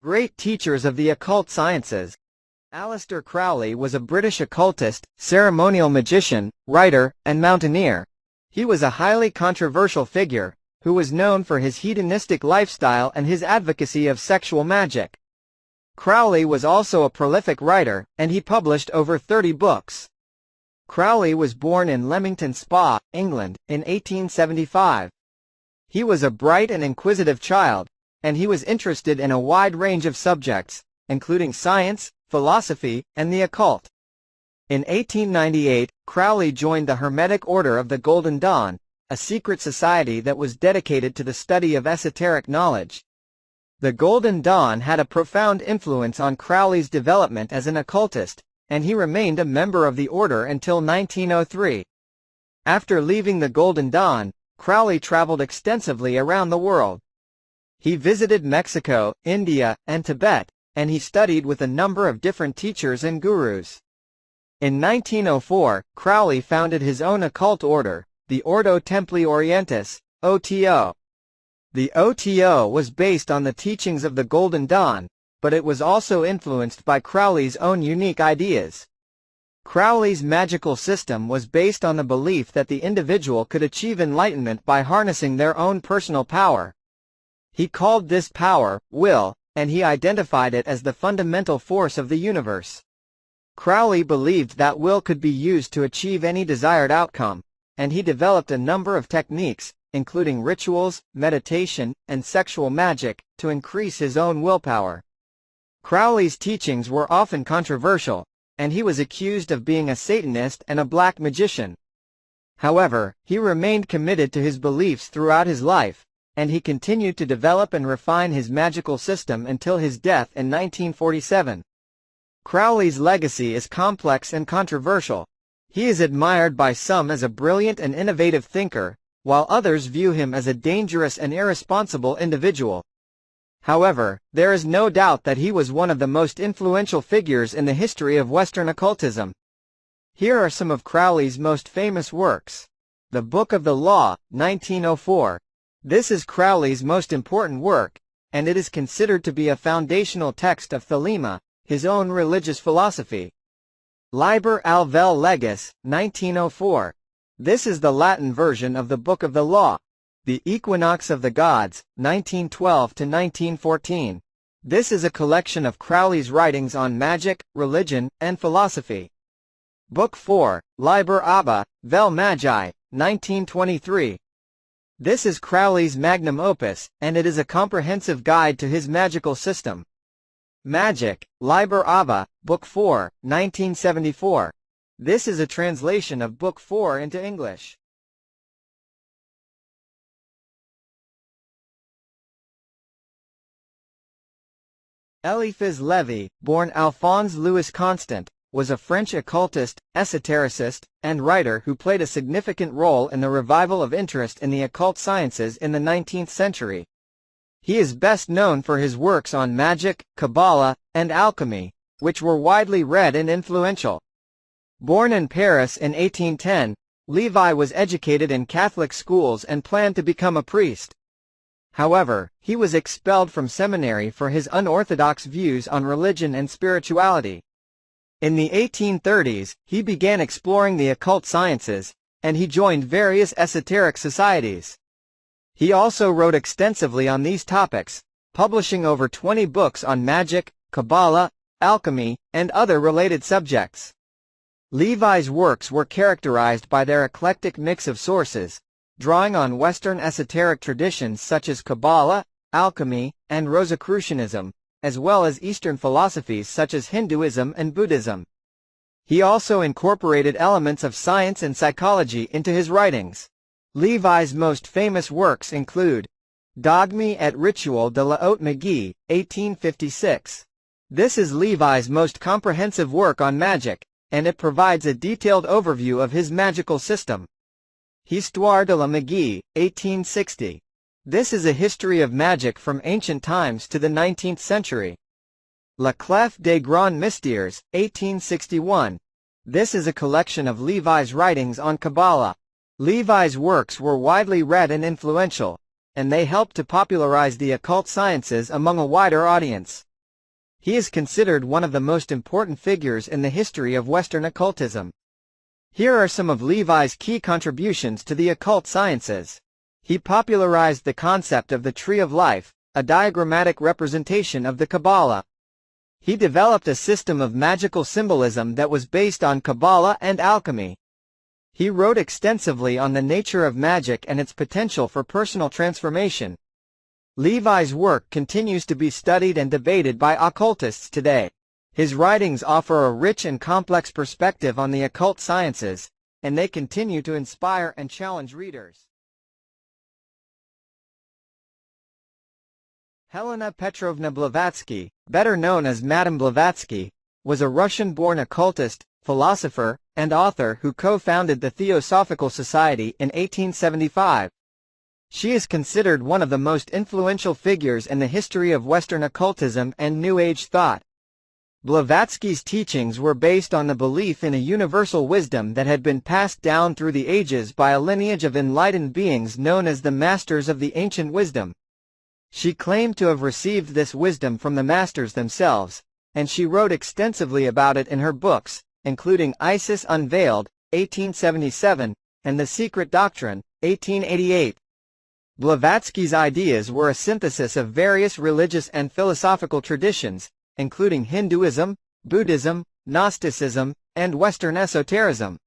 Great teachers of the occult sciences. Alistair Crowley was a British occultist, ceremonial magician, writer, and mountaineer. He was a highly controversial figure, who was known for his hedonistic lifestyle and his advocacy of sexual magic. Crowley was also a prolific writer, and he published over 30 books. Crowley was born in Leamington Spa, England, in 1875. He was a bright and inquisitive child, and he was interested in a wide range of subjects, including science, philosophy, and the occult. In 1898, Crowley joined the Hermetic Order of the Golden Dawn, a secret society that was dedicated to the study of esoteric knowledge. The Golden Dawn had a profound influence on Crowley's development as an occultist, and he remained a member of the order until 1903. After leaving the Golden Dawn, Crowley traveled extensively around the world. He visited Mexico, India, and Tibet, and he studied with a number of different teachers and gurus. In 1904, Crowley founded his own occult order, the Ordo Templi Orientis, OTO. The OTO was based on the teachings of the Golden Dawn, but it was also influenced by Crowley's own unique ideas. Crowley's magical system was based on the belief that the individual could achieve enlightenment by harnessing their own personal power. He called this power will, and he identified it as the fundamental force of the universe. Crowley believed that will could be used to achieve any desired outcome, and he developed a number of techniques, including rituals, meditation, and sexual magic, to increase his own willpower. Crowley's teachings were often controversial, and he was accused of being a Satanist and a black magician. However, he remained committed to his beliefs throughout his life, and he continued to develop and refine his magical system until his death in 1947. Crowley's legacy is complex and controversial. He is admired by some as a brilliant and innovative thinker, while others view him as a dangerous and irresponsible individual. However, there is no doubt that he was one of the most influential figures in the history of Western occultism. Here are some of Crowley's most famous works. The Book of the Law, 1904. This is Crowley's most important work, and it is considered to be a foundational text of Thelema, his own religious philosophy. Liber al vel legis, 1904. This is the Latin version of the Book of the Law. The Equinox of the Gods, 1912 to 1914. This is a collection of Crowley's writings on magic, religion, and philosophy. Book 4, Liber Abba, vel Magi, 1923. This is Crowley's magnum opus, and it is a comprehensive guide to his magical system. Magic, Liber Abba, Book 4, 1974. This is a translation of Book 4 into English. Elie Fiz Levy, born Alphonse Louis Constant, was a French occultist, esotericist, and writer who played a significant role in the revival of interest in the occult sciences in the 19th century. He is best known for his works on magic, Kabbalah, and alchemy, which were widely read and influential. Born in Paris in 1810, Levy was educated in Catholic schools and planned to become a priest. However, he was expelled from seminary for his unorthodox views on religion and spirituality. In the 1830s, he began exploring the occult sciences, and he joined various esoteric societies. He also wrote extensively on these topics, publishing over 20 books on magic, Kabbalah, alchemy, and other related subjects. Levy's works were characterized by their eclectic mix of sources, drawing on Western esoteric traditions such as Kabbalah, alchemy, and Rosicrucianism, as well as Eastern philosophies such as Hinduism and Buddhism. He also incorporated elements of science and psychology into his writings. Levy's most famous works include Dogme et Ritual de la Haute Magie, 1856. This is Levy's most comprehensive work on magic, and it provides a detailed overview of his magical system. Histoire de la Magie, 1860. This is a history of magic from ancient times to the 19th century. La Clef des Grands Mystères, 1861. This is a collection of Levy's writings on Kabbalah. Levy's works were widely read and influential, and they helped to popularize the occult sciences among a wider audience. He is considered one of the most important figures in the history of Western occultism. Here are some of Levi's key contributions to the occult sciences. He popularized the concept of the Tree of Life, a diagrammatic representation of the Kabbalah. He developed a system of magical symbolism that was based on Kabbalah and alchemy. He wrote extensively on the nature of magic and its potential for personal transformation. Levi's work continues to be studied and debated by occultists today. His writings offer a rich and complex perspective on the occult sciences, and they continue to inspire and challenge readers. Helena Petrovna Blavatsky, better known as Madame Blavatsky, was a Russian-born occultist, philosopher, and author who co-founded the Theosophical Society in 1875. She is considered one of the most influential figures in the history of Western occultism and New Age thought. Blavatsky's teachings were based on the belief in a universal wisdom that had been passed down through the ages by a lineage of enlightened beings known as the Masters of the Ancient Wisdom. She claimed to have received this wisdom from the Masters themselves, and she wrote extensively about it in her books, including Isis Unveiled, 1877, and The Secret Doctrine, 1888. Blavatsky's ideas were a synthesis of various religious and philosophical traditions, including Hinduism, Buddhism, Gnosticism, and Western esotericism.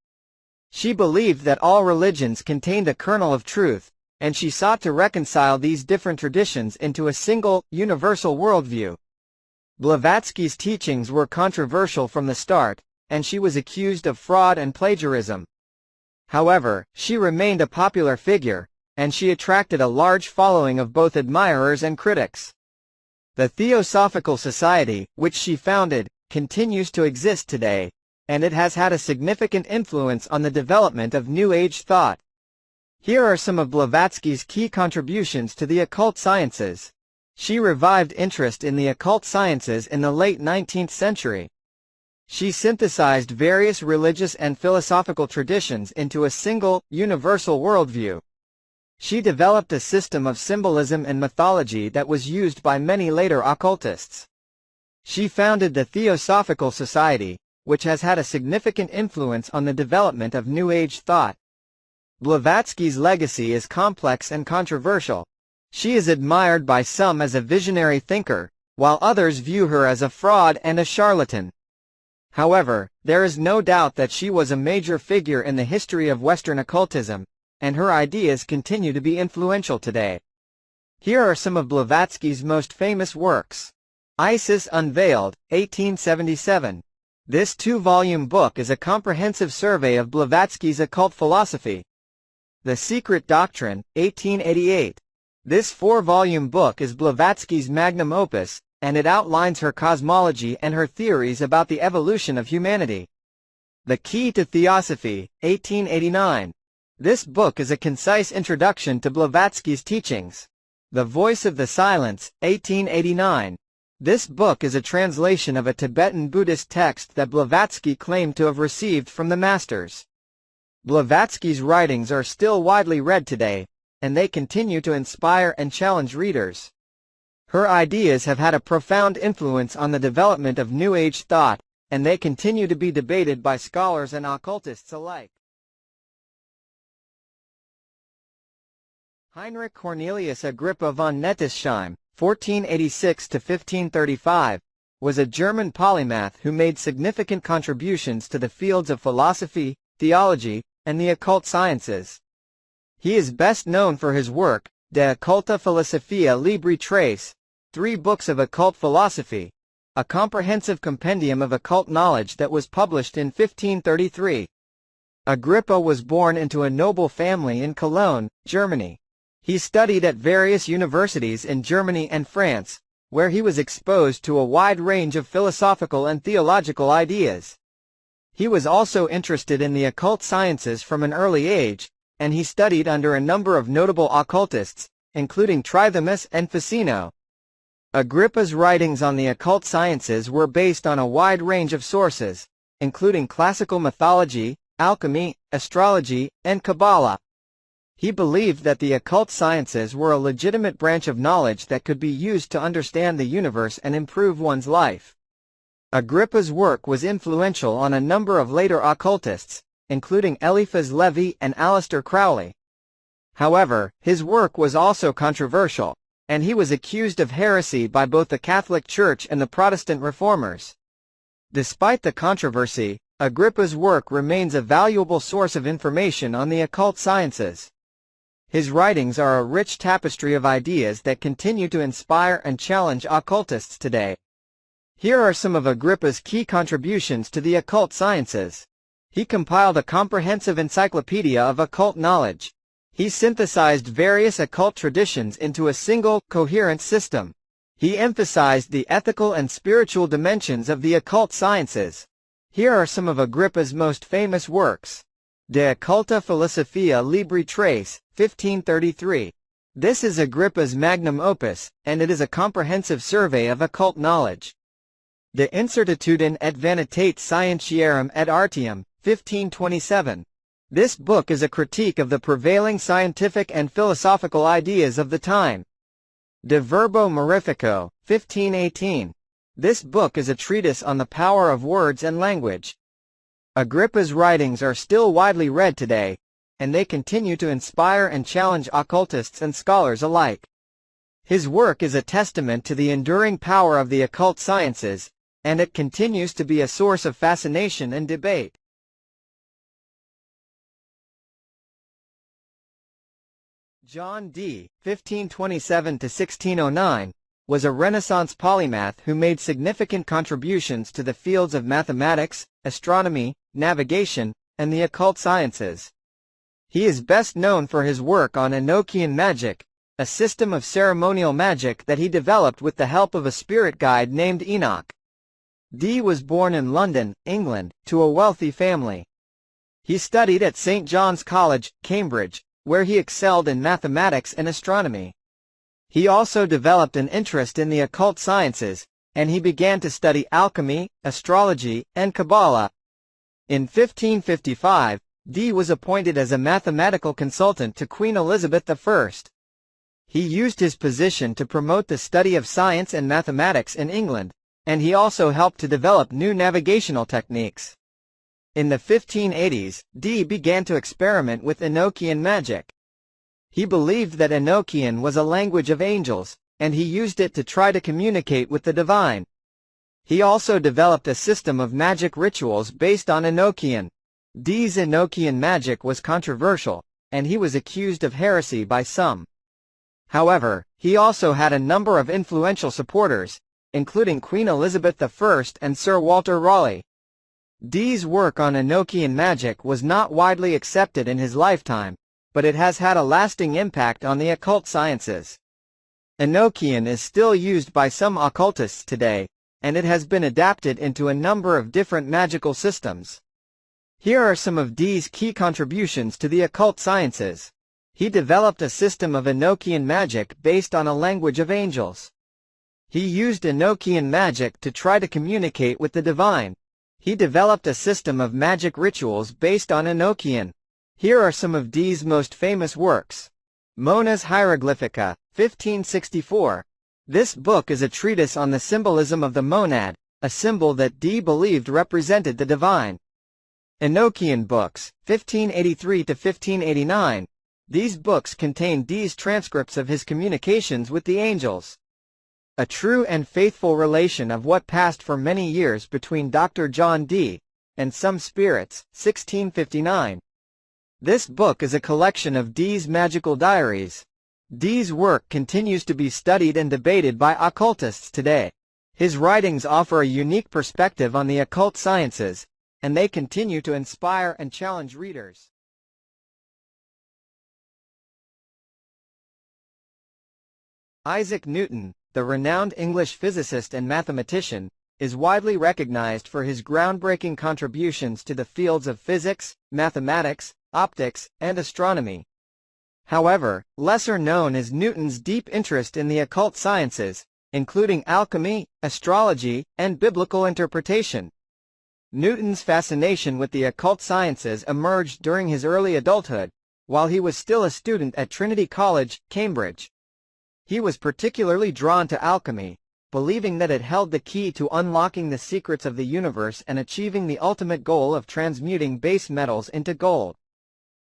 She believed that all religions contained a kernel of truth, and she sought to reconcile these different traditions into a single, universal worldview. Blavatsky's teachings were controversial from the start, and she was accused of fraud and plagiarism. However, she remained a popular figure, and she attracted a large following of both admirers and critics. The Theosophical Society, which she founded, continues to exist today, and it has had a significant influence on the development of New Age thought. Here are some of Blavatsky's key contributions to the occult sciences. She revived interest in the occult sciences in the late 19th century. She synthesized various religious and philosophical traditions into a single, universal worldview. She developed a system of symbolism and mythology that was used by many later occultists. She founded the Theosophical Society, which has had a significant influence on the development of New Age thought. Blavatsky's legacy is complex and controversial. She is admired by some as a visionary thinker, while others view her as a fraud and a charlatan. However, there is no doubt that she was a major figure in the history of Western occultism, and her ideas continue to be influential today. Here are some of Blavatsky's most famous works. Isis Unveiled, 1877. This two-volume book is a comprehensive survey of Blavatsky's occult philosophy. The Secret Doctrine, 1888. This four-volume book is Blavatsky's magnum opus, and it outlines her cosmology and her theories about the evolution of humanity. The Key to Theosophy, 1889. This book is a concise introduction to Blavatsky's teachings. The Voice of the Silence, 1889. This book is a translation of a Tibetan Buddhist text that Blavatsky claimed to have received from the Masters. Blavatsky's writings are still widely read today, and they continue to inspire and challenge readers. Her ideas have had a profound influence on the development of New Age thought, and they continue to be debated by scholars and occultists alike. Heinrich Cornelius Agrippa von Nettesheim, 1486–1535, was a German polymath who made significant contributions to the fields of philosophy, theology, and the occult sciences. He is best known for his work, De Occulta Philosophia Libri Tres, 3 books of occult philosophy, a comprehensive compendium of occult knowledge that was published in 1533. Agrippa was born into a noble family in Cologne, Germany. He studied at various universities in Germany and France, where he was exposed to a wide range of philosophical and theological ideas. He was also interested in the occult sciences from an early age, and he studied under a number of notable occultists, including Trithimus and Ficino. Agrippa's writings on the occult sciences were based on a wide range of sources, including classical mythology, alchemy, astrology, and Kabbalah. He believed that the occult sciences were a legitimate branch of knowledge that could be used to understand the universe and improve one's life. Agrippa's work was influential on a number of later occultists, including Elie Fiz Levy and Alistair Crowley. However, his work was also controversial, and he was accused of heresy by both the Catholic Church and the Protestant reformers. Despite the controversy, Agrippa's work remains a valuable source of information on the occult sciences. His writings are a rich tapestry of ideas that continue to inspire and challenge occultists today. Here are some of Agrippa's key contributions to the occult sciences. He compiled a comprehensive encyclopedia of occult knowledge. He synthesized various occult traditions into a single, coherent system. He emphasized the ethical and spiritual dimensions of the occult sciences. Here are some of Agrippa's most famous works. De Occulta Philosophia Libri Trace, 1533. This is Agrippa's magnum opus, and it is a comprehensive survey of occult knowledge. De Incertitudine et Vanitate Scientiarum et Artium, 1527. This book is a critique of the prevailing scientific and philosophical ideas of the time. De Verbo Mirifico, 1518. This book is a treatise on the power of words and language. Agrippa's writings are still widely read today, and they continue to inspire and challenge occultists and scholars alike. His work is a testament to the enduring power of the occult sciences, and it continues to be a source of fascination and debate. John Dee, 1527–1609, was a Renaissance polymath who made significant contributions to the fields of mathematics, astronomy, navigation, and the occult sciences. He is best known for his work on Enochian magic, a system of ceremonial magic that he developed with the help of a spirit guide named Enoch. Dee was born in London, England, to a wealthy family. He studied at St. John's College, Cambridge, where he excelled in mathematics and astronomy. He also developed an interest in the occult sciences, and he began to study alchemy, astrology, and Kabbalah. In 1555, Dee was appointed as a mathematical consultant to Queen Elizabeth I. He used his position to promote the study of science and mathematics in England, and he also helped to develop new navigational techniques. In the 1580s, Dee began to experiment with Enochian magic. He believed that Enochian was a language of angels, and he used it to try to communicate with the divine. He also developed a system of magic rituals based on Enochian. Dee's Enochian magic was controversial, and he was accused of heresy by some. However, he also had a number of influential supporters, including Queen Elizabeth I and Sir Walter Raleigh. Dee's work on Enochian magic was not widely accepted in his lifetime, but it has had a lasting impact on the occult sciences. Enochian is still used by some occultists today, and it has been adapted into a number of different magical systems. Here are some of Dee's key contributions to the occult sciences. He developed a system of Enochian magic based on a language of angels. He used Enochian magic to try to communicate with the divine. He developed a system of magic rituals based on Enochian. Here are some of Dee's most famous works. Monas Hieroglyphica, 1564. This book is a treatise on the symbolism of the monad, a symbol that Dee believed represented the divine. Enochian Books, 1583–1589. These books contain Dee's transcripts of his communications with the angels. A true and faithful relation of what passed for many years between Dr. John Dee and some spirits, 1659. This book is a collection of Dee's magical diaries. Dee's work continues to be studied and debated by occultists today. His writings offer a unique perspective on the occult sciences, and they continue to inspire and challenge readers. Isaac Newton, the renowned English physicist and mathematician, is widely recognized for his groundbreaking contributions to the fields of physics, mathematics, optics, and astronomy. However, lesser known is Newton's deep interest in the occult sciences, including alchemy, astrology, and biblical interpretation. Newton's fascination with the occult sciences emerged during his early adulthood, while he was still a student at Trinity College, Cambridge. He was particularly drawn to alchemy, believing that it held the key to unlocking the secrets of the universe and achieving the ultimate goal of transmuting base metals into gold.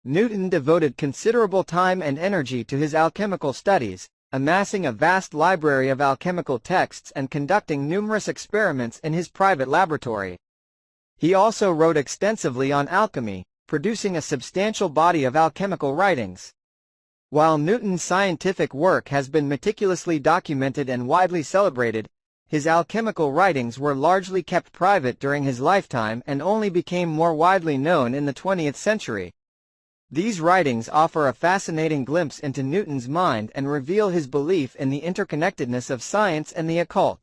Newton devoted considerable time and energy to his alchemical studies, amassing a vast library of alchemical texts and conducting numerous experiments in his private laboratory. He also wrote extensively on alchemy, producing a substantial body of alchemical writings. While Newton's scientific work has been meticulously documented and widely celebrated, his alchemical writings were largely kept private during his lifetime and only became more widely known in the 20th century. These writings offer a fascinating glimpse into Newton's mind and reveal his belief in the interconnectedness of science and the occult.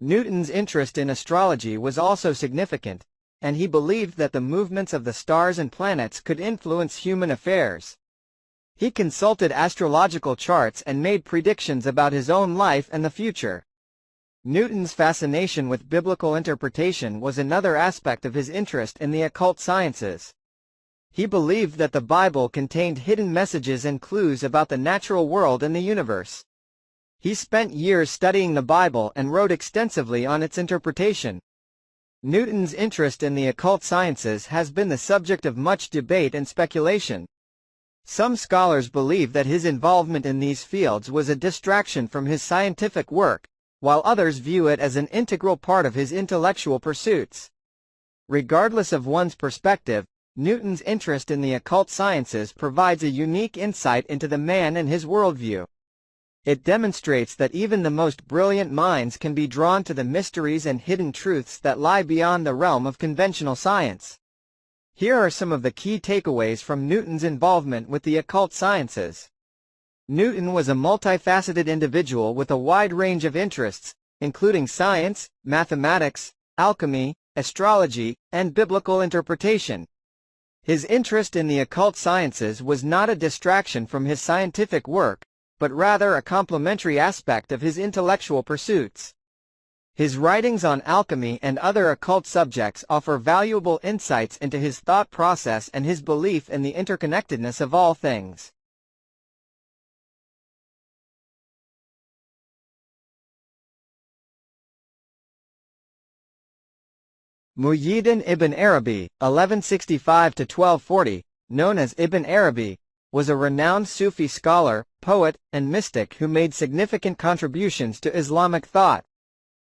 Newton's interest in astrology was also significant, and he believed that the movements of the stars and planets could influence human affairs. He consulted astrological charts and made predictions about his own life and the future. Newton's fascination with biblical interpretation was another aspect of his interest in the occult sciences. He believed that the Bible contained hidden messages and clues about the natural world and the universe. He spent years studying the Bible and wrote extensively on its interpretation. Newton's interest in the occult sciences has been the subject of much debate and speculation. Some scholars believe that his involvement in these fields was a distraction from his scientific work, while others view it as an integral part of his intellectual pursuits. Regardless of one's perspective, Newton's interest in the occult sciences provides a unique insight into the man and his worldview. It demonstrates that even the most brilliant minds can be drawn to the mysteries and hidden truths that lie beyond the realm of conventional science. Here are some of the key takeaways from Newton's involvement with the occult sciences. Newton was a multifaceted individual with a wide range of interests, including science, mathematics, alchemy, astrology, and biblical interpretation. His interest in the occult sciences was not a distraction from his scientific work, but rather a complementary aspect of his intellectual pursuits. His writings on alchemy and other occult subjects offer valuable insights into his thought process and his belief in the interconnectedness of all things. Muhyiddin Ibn Arabi, 1165–1240, known as Ibn Arabi, was a renowned Sufi scholar, poet, and mystic who made significant contributions to Islamic thought.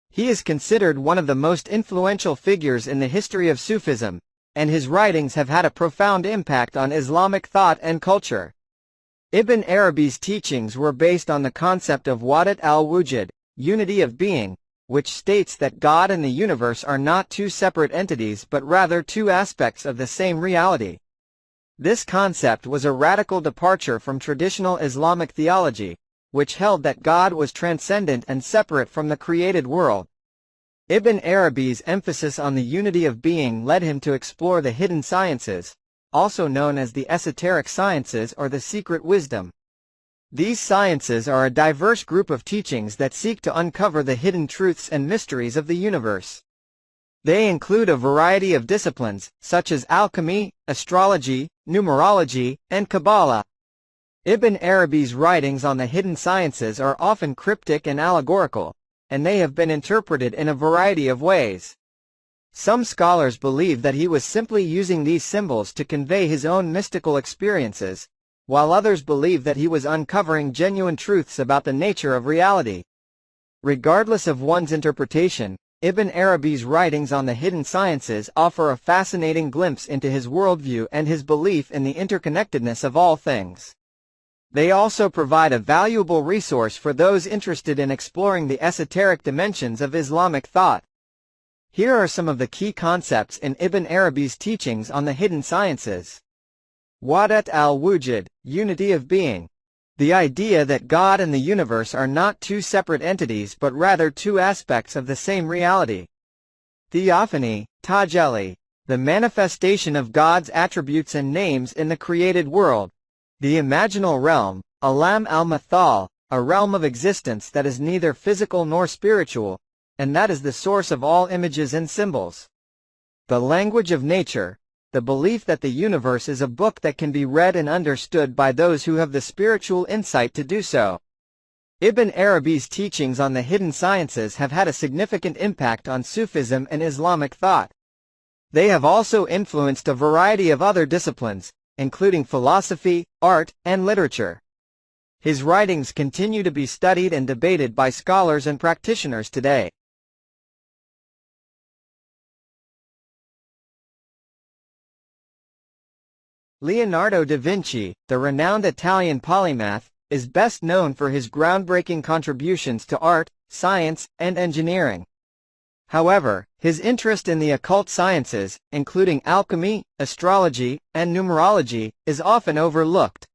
He is considered one of the most influential figures in the history of Sufism, and his writings have had a profound impact on Islamic thought and culture. Ibn Arabi's teachings were based on the concept of Wahdat al-Wujud, unity of being, which states that God and the universe are not two separate entities but rather two aspects of the same reality. This concept was a radical departure from traditional Islamic theology, which held that God was transcendent and separate from the created world. Ibn Arabi's emphasis on the unity of being led him to explore the hidden sciences, also known as the esoteric sciences or the secret wisdom. These sciences are a diverse group of teachings that seek to uncover the hidden truths and mysteries of the universe. They include a variety of disciplines, such as alchemy, astrology, numerology, and Kabbalah. Ibn Arabi's writings on the hidden sciences are often cryptic and allegorical, and they have been interpreted in a variety of ways. Some scholars believe that he was simply using these symbols to convey his own mystical experiences, while others believe that he was uncovering genuine truths about the nature of reality. Regardless of one's interpretation, Ibn Arabi's writings on the hidden sciences offer a fascinating glimpse into his worldview and his belief in the interconnectedness of all things. They also provide a valuable resource for those interested in exploring the esoteric dimensions of Islamic thought. Here are some of the key concepts in Ibn Arabi's teachings on the hidden sciences. Wahdat al-Wujud, unity of being. The idea that God and the universe are not two separate entities but rather two aspects of the same reality. Theophany, tajalli, the manifestation of God's attributes and names in the created world. The imaginal realm, alam al-mathal, a realm of existence that is neither physical nor spiritual, and that is the source of all images and symbols. The language of nature, the belief that the universe is a book that can be read and understood by those who have the spiritual insight to do so. Ibn Arabi's teachings on the hidden sciences have had a significant impact on Sufism and Islamic thought. They have also influenced a variety of other disciplines, including philosophy, art, and literature. His writings continue to be studied and debated by scholars and practitioners today. Leonardo da Vinci, the renowned Italian polymath, is best known for his groundbreaking contributions to art, science, and engineering. However, his interest in the occult sciences, including alchemy, astrology, and numerology, is often overlooked.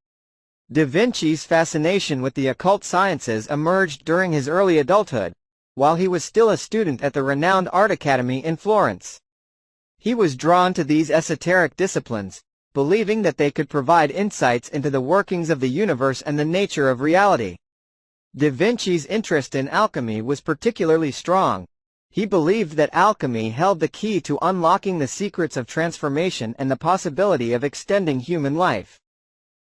Da Vinci's fascination with the occult sciences emerged during his early adulthood, while he was still a student at the renowned art academy in Florence. He was drawn to these esoteric disciplines, believing that they could provide insights into the workings of the universe and the nature of reality. Da Vinci's interest in alchemy was particularly strong. He believed that alchemy held the key to unlocking the secrets of transformation and the possibility of extending human life.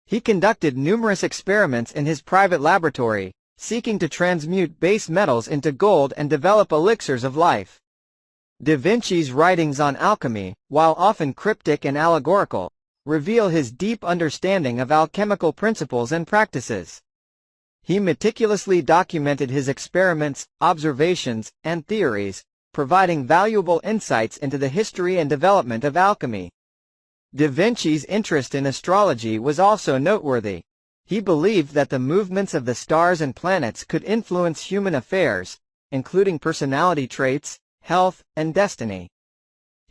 He conducted numerous experiments in his private laboratory, seeking to transmute base metals into gold and develop elixirs of life. Da Vinci's writings on alchemy, while often cryptic and allegorical, reveal his deep understanding of alchemical principles and practices. He meticulously documented his experiments, observations, and theories, providing valuable insights into the history and development of alchemy. Da Vinci's interest in astrology was also noteworthy. He believed that the movements of the stars and planets could influence human affairs, including personality traits, health, and destiny.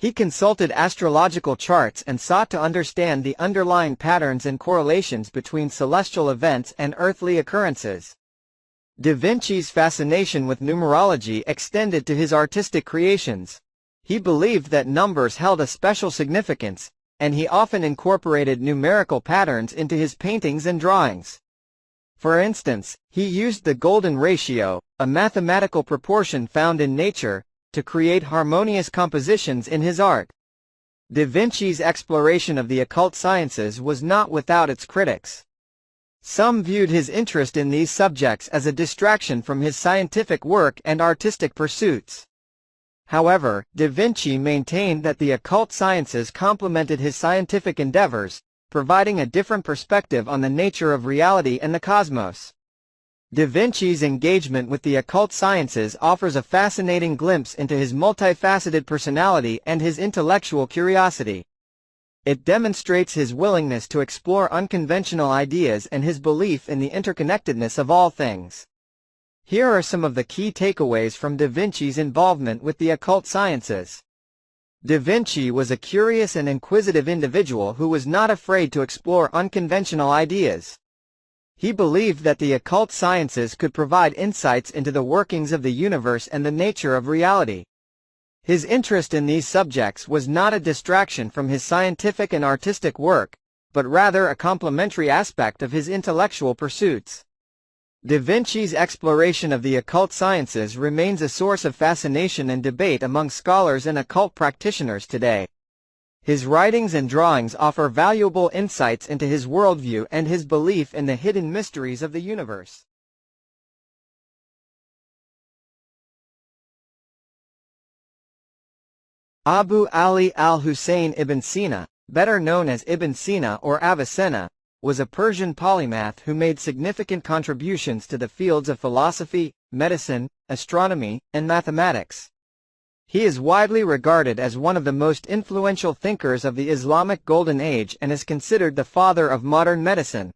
He consulted astrological charts and sought to understand the underlying patterns and correlations between celestial events and earthly occurrences. Da Vinci's fascination with numerology extended to his artistic creations. He believed that numbers held a special significance, and he often incorporated numerical patterns into his paintings and drawings. For instance, he used the golden ratio, a mathematical proportion found in nature, to create harmonious compositions in his art. Da Vinci's exploration of the occult sciences was not without its critics. Some viewed his interest in these subjects as a distraction from his scientific work and artistic pursuits. However, Da Vinci maintained that the occult sciences complemented his scientific endeavors, providing a different perspective on the nature of reality and the cosmos. Da Vinci's engagement with the occult sciences offers a fascinating glimpse into his multifaceted personality and his intellectual curiosity. It demonstrates his willingness to explore unconventional ideas and his belief in the interconnectedness of all things. Here are some of the key takeaways from Da Vinci's involvement with the occult sciences. Da Vinci was a curious and inquisitive individual who was not afraid to explore unconventional ideas. He believed that the occult sciences could provide insights into the workings of the universe and the nature of reality. His interest in these subjects was not a distraction from his scientific and artistic work, but rather a complementary aspect of his intellectual pursuits. Da Vinci's exploration of the occult sciences remains a source of fascination and debate among scholars and occult practitioners today. His writings and drawings offer valuable insights into his worldview and his belief in the hidden mysteries of the universe. Abu Ali AlHussein Ibn Sina, better known as Ibn Sina or Avicenna, was a Persian polymath who made significant contributions to the fields of philosophy, medicine, astronomy, and mathematics. He is widely regarded as one of the most influential thinkers of the Islamic Golden Age and is considered the father of modern medicine.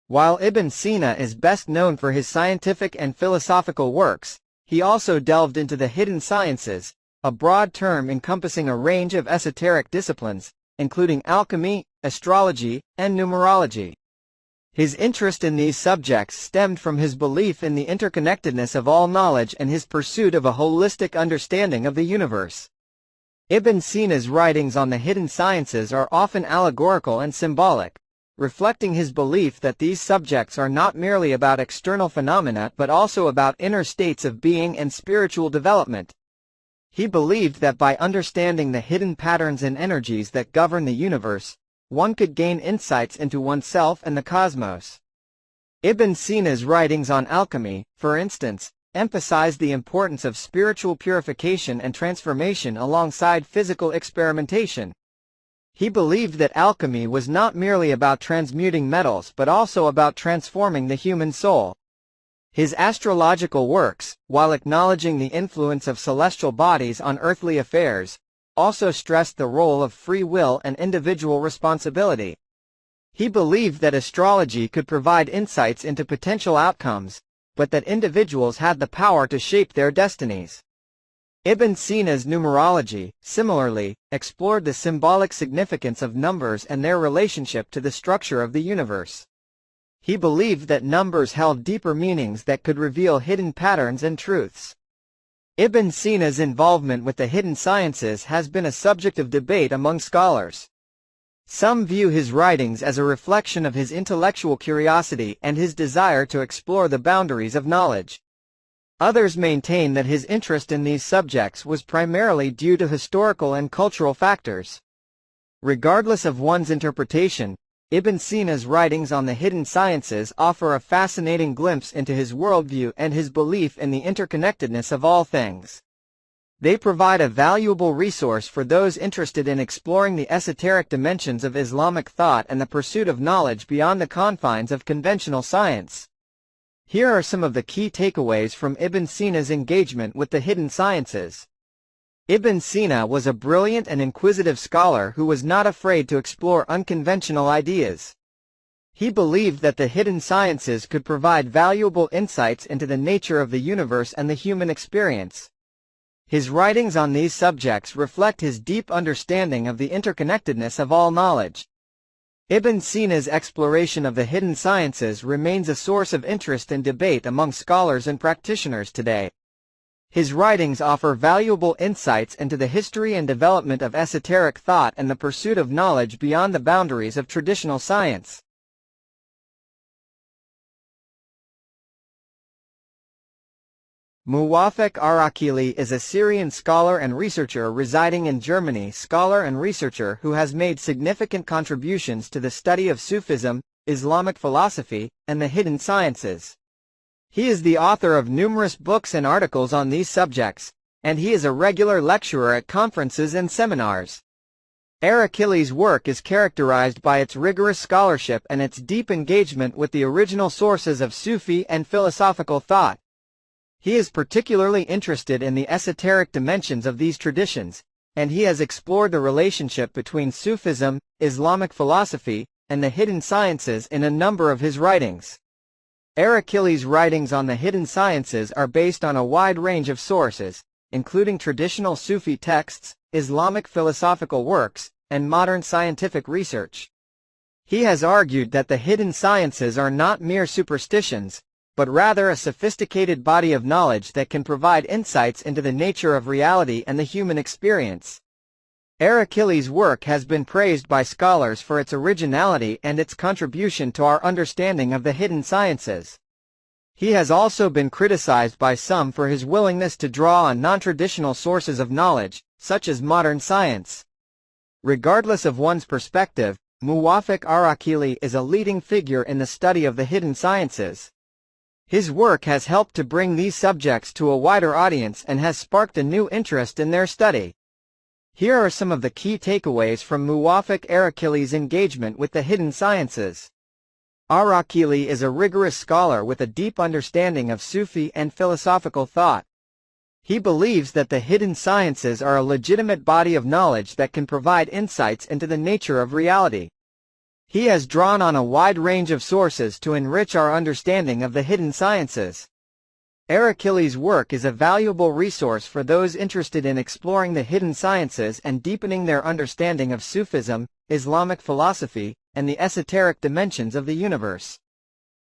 While Ibn Sina is best known for his scientific and philosophical works, he also delved into the hidden sciences, a broad term encompassing a range of esoteric disciplines, including alchemy, astrology, and numerology. His interest in these subjects stemmed from his belief in the interconnectedness of all knowledge and his pursuit of a holistic understanding of the universe. Ibn Sina's writings on the hidden sciences are often allegorical and symbolic, reflecting his belief that these subjects are not merely about external phenomena but also about inner states of being and spiritual development. He believed that by understanding the hidden patterns and energies that govern the universe, one could gain insights into oneself and the cosmos. Ibn Sina's writings on alchemy, for instance, emphasized the importance of spiritual purification and transformation alongside physical experimentation. He believed that alchemy was not merely about transmuting metals but also about transforming the human soul. His astrological works, while acknowledging the influence of celestial bodies on earthly affairs, also stressed the role of free will and individual responsibility. He believed that astrology could provide insights into potential outcomes, but that individuals had the power to shape their destinies. Ibn Sina's numerology, similarly, explored the symbolic significance of numbers and their relationship to the structure of the universe. He believed that numbers held deeper meanings that could reveal hidden patterns and truths. Ibn Sina's involvement with the hidden sciences has been a subject of debate among scholars. Some view his writings as a reflection of his intellectual curiosity and his desire to explore the boundaries of knowledge. Others maintain that his interest in these subjects was primarily due to historical and cultural factors. Regardless of one's interpretation, Ibn Sina's writings on the hidden sciences offer a fascinating glimpse into his worldview and his belief in the interconnectedness of all things. They provide a valuable resource for those interested in exploring the esoteric dimensions of Islamic thought and the pursuit of knowledge beyond the confines of conventional science. Here are some of the key takeaways from Ibn Sina's engagement with the hidden sciences. Ibn Sina was a brilliant and inquisitive scholar who was not afraid to explore unconventional ideas. He believed that the hidden sciences could provide valuable insights into the nature of the universe and the human experience. His writings on these subjects reflect his deep understanding of the interconnectedness of all knowledge. Ibn Sina's exploration of the hidden sciences remains a source of interest and debate among scholars and practitioners today. His writings offer valuable insights into the history and development of esoteric thought and the pursuit of knowledge beyond the boundaries of traditional science. Muwafiq Arakili is a Syrian scholar and researcher residing in Germany, scholar and researcher who has made significant contributions to the study of Sufism, Islamic philosophy, and the hidden sciences. He is the author of numerous books and articles on these subjects, and he is a regular lecturer at conferences and seminars. Arakili's work is characterized by its rigorous scholarship and its deep engagement with the original sources of Sufi and philosophical thought. He is particularly interested in the esoteric dimensions of these traditions, and he has explored the relationship between Sufism, Islamic philosophy, and the hidden sciences in a number of his writings. Arakili's writings on the hidden sciences are based on a wide range of sources, including traditional Sufi texts, Islamic philosophical works, and modern scientific research. He has argued that the hidden sciences are not mere superstitions, but rather a sophisticated body of knowledge that can provide insights into the nature of reality and the human experience. Arakili's work has been praised by scholars for its originality and its contribution to our understanding of the hidden sciences. He has also been criticized by some for his willingness to draw on non-traditional sources of knowledge, such as modern science. Regardless of one's perspective, Muwafiq Arakili is a leading figure in the study of the hidden sciences. His work has helped to bring these subjects to a wider audience and has sparked a new interest in their study. Here are some of the key takeaways from Muwafiq Arakili's engagement with the hidden sciences. Arakili is a rigorous scholar with a deep understanding of Sufi and philosophical thought. He believes that the hidden sciences are a legitimate body of knowledge that can provide insights into the nature of reality. He has drawn on a wide range of sources to enrich our understanding of the hidden sciences. Arakili's work is a valuable resource for those interested in exploring the hidden sciences and deepening their understanding of Sufism, Islamic philosophy, and the esoteric dimensions of the universe.